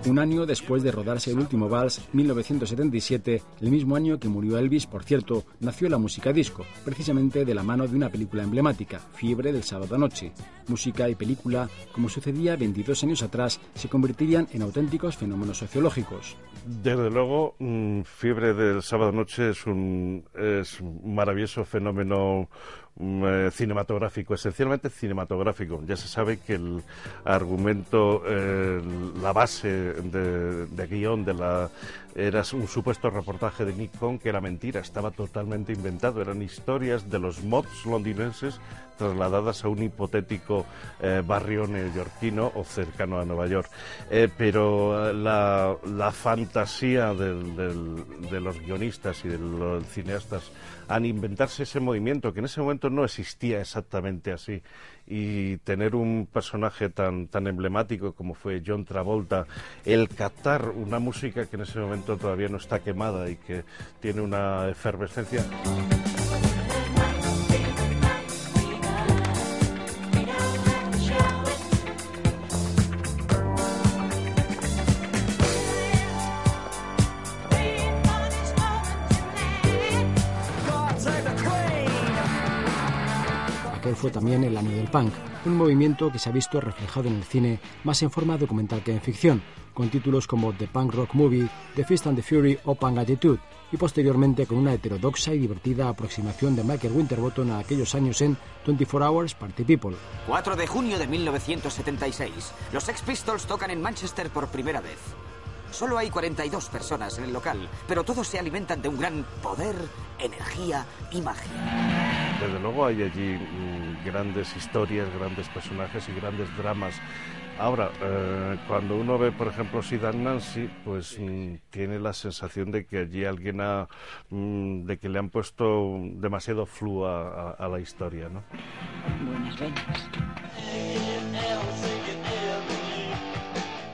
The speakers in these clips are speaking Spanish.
Un año después de rodarse El último vals, 1977, el mismo año que murió Elvis, por cierto, nació la música disco, precisamente de la mano de una película emblemática, Fiebre del sábado noche. Música y película, como sucedía 22 años atrás, se convertirían en auténticos fenómenos sociológicos. Desde luego, Fiebre del sábado noche es un maravilloso fenómeno cinematográfico, esencialmente cinematográfico. Ya se sabe que el argumento, la base de guión era un supuesto reportaje de Nick Cohn que era mentira, estaba totalmente inventado, eran historias de los mobs londinenses trasladadas a un hipotético barrio neoyorquino o cercano a Nueva York. Pero la fantasía de los guionistas y de los cineastas al inventarse ese movimiento, que en ese momento no existía exactamente así, y tener un personaje tan emblemático como fue John Travolta, el captar una música que en ese momento todavía no está quemada y que tiene una efervescencia. Fue también el año del punk, un movimiento que se ha visto reflejado en el cine más en forma documental que en ficción, con títulos como The Punk Rock Movie, The Fist and the Fury o Punk Attitude, y posteriormente con una heterodoxa y divertida aproximación de Michael Winterbottom a aquellos años en 24 Hours Party People. 4 de junio de 1976, los Sex Pistols tocan en Manchester por primera vez. Solo hay 42 personas en el local, pero todos se alimentan de un gran poder, energía y magia. Desde luego hay allí grandes historias, grandes personajes y grandes dramas. Ahora, cuando uno ve, por ejemplo, Sid and Nancy, pues tiene la sensación de que allí alguien de que le han puesto demasiado flu a la historia, ¿no? Buenas venas.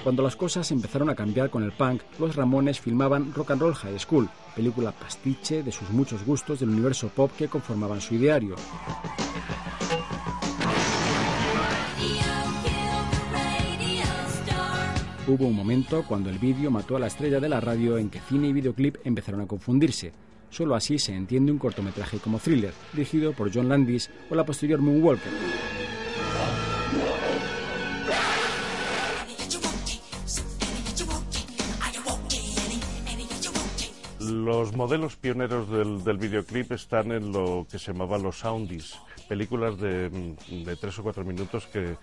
Cuando las cosas empezaron a cambiar con el punk, los Ramones filmaban Rock and Roll High School, película pastiche de sus muchos gustos del universo pop que conformaban su ideario. Hubo un momento cuando el vídeo mató a la estrella de la radio en que cine y videoclip empezaron a confundirse. Solo así se entiende un cortometraje como Thriller, dirigido por John Landis, o la posterior Moonwalker. Los modelos pioneros del videoclip están en lo que se llamaban los soundies, películas de 3 o 4 minutos que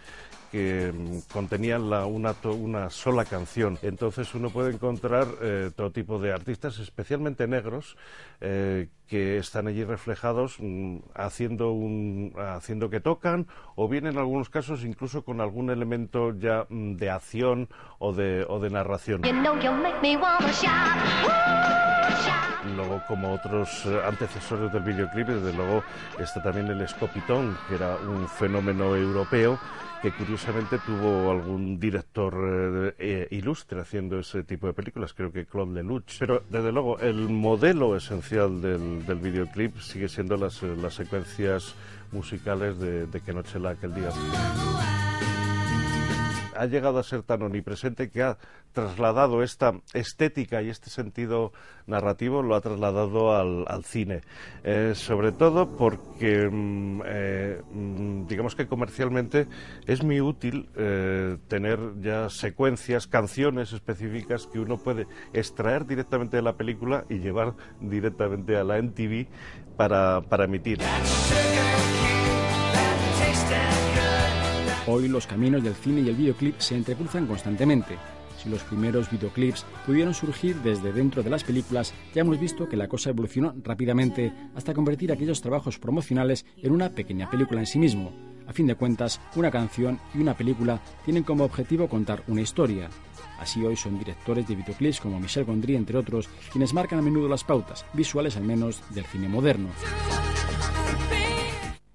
contenían una sola canción. Entonces uno puede encontrar todo tipo de artistas, especialmente negros, que están allí reflejados haciendo que tocan, o bien en algunos casos incluso con algún elemento ya de acción o de narración. Luego, como otros antecesores del videoclip, desde luego está también el escopitón, que era un fenómeno europeo que curiosamente tuvo algún director ilustre haciendo ese tipo de películas, creo que Claude Lelouch. Pero desde luego el modelo esencial del videoclip sigue siendo las secuencias musicales de Que noche la aquel día. Ha llegado a ser tan omnipresente que ha trasladado esta estética y este sentido narrativo, lo ha trasladado al cine, sobre todo porque digamos que comercialmente es muy útil tener ya secuencias, canciones específicas que uno puede extraer directamente de la película y llevar directamente a la MTV para emitir. Hoy los caminos del cine y el videoclip se entrecruzan constantemente. Si los primeros videoclips pudieron surgir desde dentro de las películas, ya hemos visto que la cosa evolucionó rápidamente hasta convertir aquellos trabajos promocionales en una pequeña película en sí mismo. A fin de cuentas, una canción y una película tienen como objetivo contar una historia. Así hoy son directores de videoclips como Michel Gondry, entre otros, quienes marcan a menudo las pautas, visuales al menos, del cine moderno.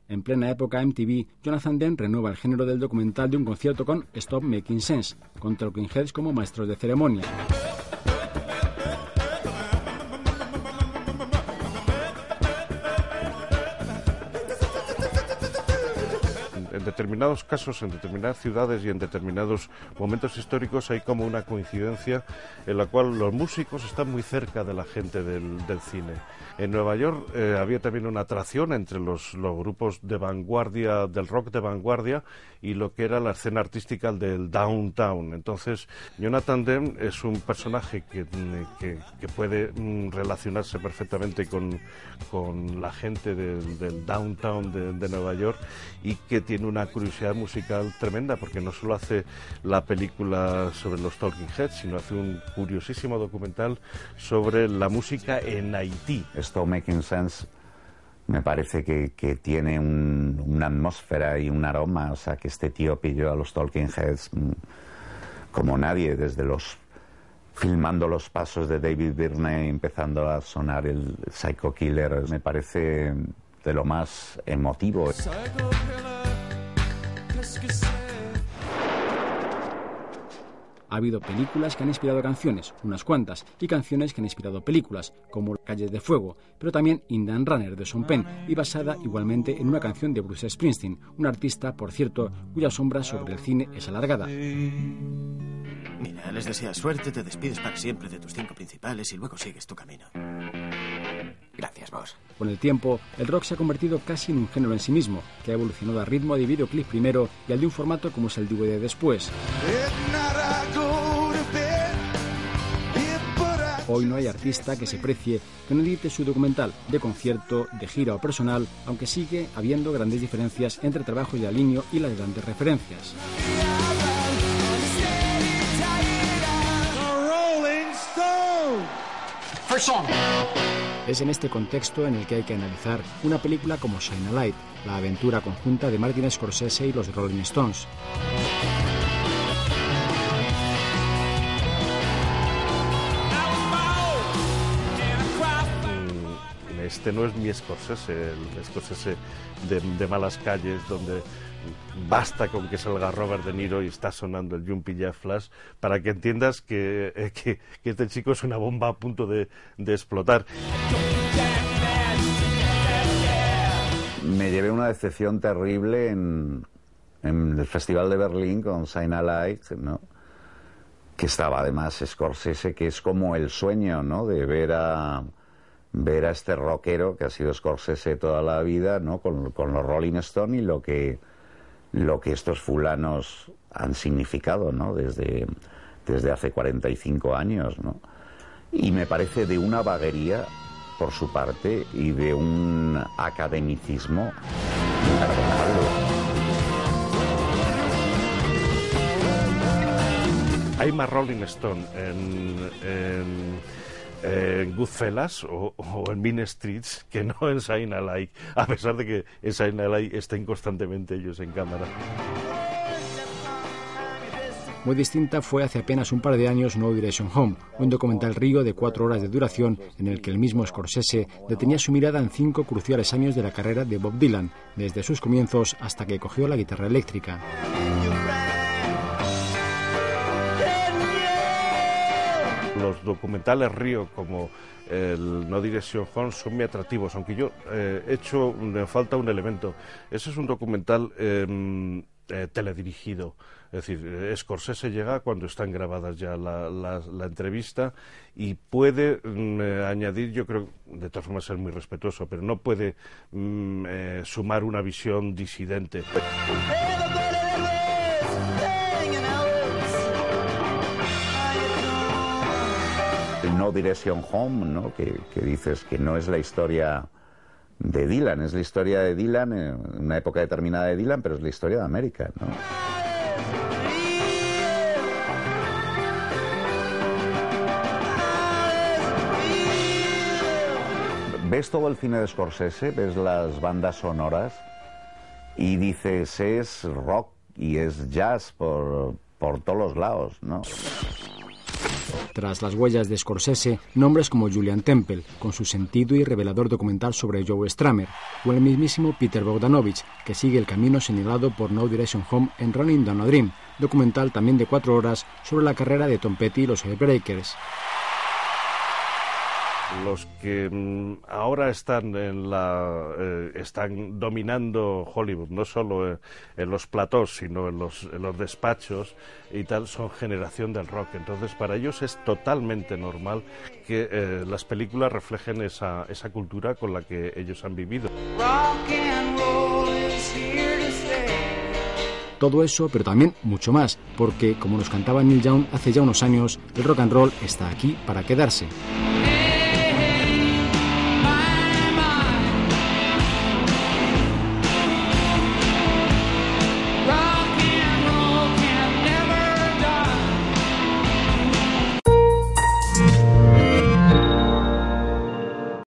En plena época MTV, Jonathan Demme renueva el género del documental de un concierto con Stop Making Sense, con Talking Heads como maestros de ceremonia. en determinados casos, en determinadas ciudades y en determinados momentos históricos hay como una coincidencia en la cual los músicos están muy cerca de la gente del cine. En Nueva York había también una atracción entre los grupos de vanguardia, del rock de vanguardia, y lo que era la escena artística del downtown. Entonces, Jonathan Demme es un personaje que puede relacionarse perfectamente con la gente del downtown de Nueva York, y que tiene una curiosidad musical tremenda, porque no solo hace la película sobre los Talking Heads, sino hace un curiosísimo documental sobre la música en Haití. Stop Making Sense me parece que tiene una atmósfera y un aroma, o sea, que este tío pilló a los Talking Heads como nadie, desde filmando los pasos de David Byrne, empezando a sonar el Psycho Killer, me parece de lo más emotivo. Ha habido películas que han inspirado canciones, unas cuantas, y canciones que han inspirado películas, como Calles de Fuego, pero también Indian Runner de Sean Penn, y basada igualmente en una canción de Bruce Springsteen, un artista, por cierto, cuya sombra sobre el cine es alargada. Mira, les deseas suerte, te despides para siempre de tus 5 principales y luego sigues tu camino. Gracias, boss. Con el tiempo, el rock se ha convertido casi en un género en sí mismo, que ha evolucionado al ritmo de videoclip primero y al de un formato como es el DVD después. Hoy no hay artista que se precie que no edite su documental, de concierto, de gira o personal, aunque sigue habiendo grandes diferencias entre trabajo de Aliño y las grandes referencias. Es en este contexto en el que hay que analizar una película como Shine a Light, la aventura conjunta de Martin Scorsese y los Rolling Stones. Este no es mi Scorsese, el Scorsese de Malas Calles, donde basta con que salga Robert De Niro y está sonando el Jumpy Jack Flash para que entiendas que este chico es una bomba a punto de explotar. Me llevé una decepción terrible en el Festival de Berlín con Shine a Light, ¿no? Que estaba además Scorsese, que es como el sueño, ¿no? De ver a este rockero que ha sido Scorsese toda la vida, ¿no? Con los Rolling Stones y lo que estos fulanos han significado, ¿no? Desde hace 45 años, ¿no? Y me parece de una vaguería por su parte y de un academicismo imperdonable. Hay más Rolling Stone en Goodfellas o en Mean Streets que no en Shine a Light, a pesar de que en Shine a Light estén constantemente ellos en cámara. Muy distinta fue hace apenas un par de años No Direction Home, un documental río de 4 horas de duración en el que el mismo Scorsese detenía su mirada en 5 cruciales años de la carrera de Bob Dylan, desde sus comienzos hasta que cogió la guitarra eléctrica. Los documentales río como el No Direction Home son muy atractivos, aunque yo me falta un elemento. Ese es un documental teledirigido. Es decir, Scorsese llega cuando están grabadas ya la entrevista y puede añadir, yo creo, de todas formas ser muy respetuoso, pero no puede sumar una visión disidente. No Direction Home, ¿no? Que dices que no es la historia de Dylan, es la historia de Dylan en una época determinada de Dylan, pero es la historia de América, ¿no? Ves todo el cine de Scorsese, ves las bandas sonoras y dices, es rock y es jazz por todos los lados, ¿no? Tras las huellas de Scorsese, nombres como Julian Temple, con su sentido y revelador documental sobre Joe Strummer, o el mismísimo Peter Bogdanovich, que sigue el camino señalado por No Direction Home en Running Down a Dream, documental también de 4 horas sobre la carrera de Tom Petty y los Heartbreakers. los que ahora están están dominando Hollywood, no solo en los platós, sino en los despachos y tal, son generación del rock. Entonces, para ellos es totalmente normal que las películas reflejen esa cultura con la que ellos han vivido. Todo eso, pero también mucho más, porque, como nos cantaba Neil Young hace ya unos años, el rock and roll está aquí para quedarse.